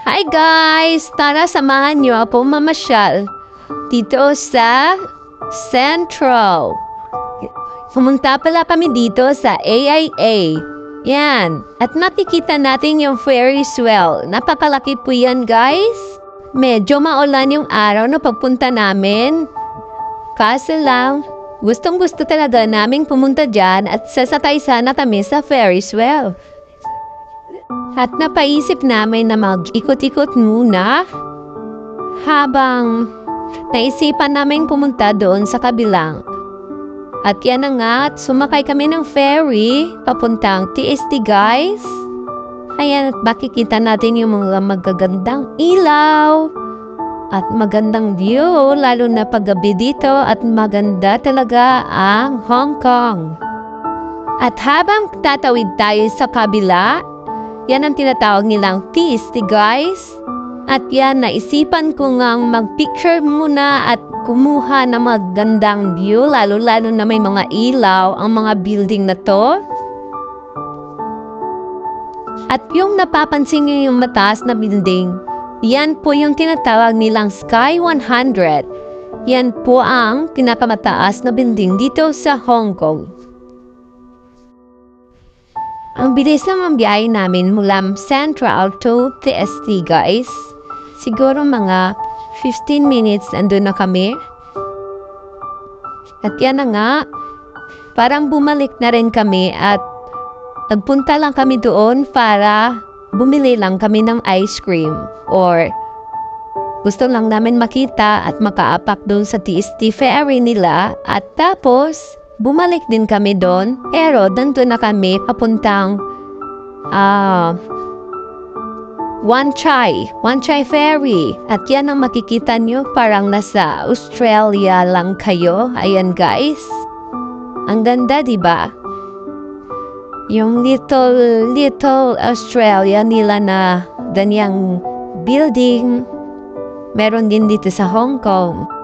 Hi guys! Tara samahan niyo ako mamasyal dito sa Central. Pumunta pala kami dito sa AIA. Yan. At makikita natin yung Ferris wheel. Napakalaki po yan guys. Medyo maulan yung araw na pagpunta namin. Kaso lang, gustong gusto talaga naming pumunta dyan at sasakay sana kami sa Ferris wheel. At napaisip namin na mag-ikot-ikot muna habang naisipan namin pumunta doon sa kabilang. At yan na nga, sumakay kami ng ferry papuntang TST guys. Ayan, at makikita natin yung mga magagandang ilaw at magandang view, lalo na paggabi dito, at maganda talaga ang Hong Kong. At habang tatawid tayo sa kabila, yan ang tinatawag nilang TST guys. At yan, naisipan ko ngang mag-picture muna at kumuha ng magandang view, lalo-lalo na may mga ilaw ang mga building na to. At yung napapansin nyo yung mataas na building, yan po yung tinatawag nilang Sky 100. Yan po ang pinakamataas na building dito sa Hong Kong. Ang bilis ng biyahe namin mula Central to TST guys. Siguro mga 15 minutes andun na kami. At yan na nga, parang bumalik na rin kami at nagpunta lang kami doon para bumili lang kami ng ice cream. Or gusto lang namin makita at makaapak doon sa TST ferry nila. At tapos bumalik din kami doon, pero nandun na kami papuntang Wan Chai Ferry. At yan ang makikita nyo, parang nasa Australia lang kayo. Ayan guys, ang ganda diba? Yung little Australia nila na ganyang building, meron din dito sa Hong Kong.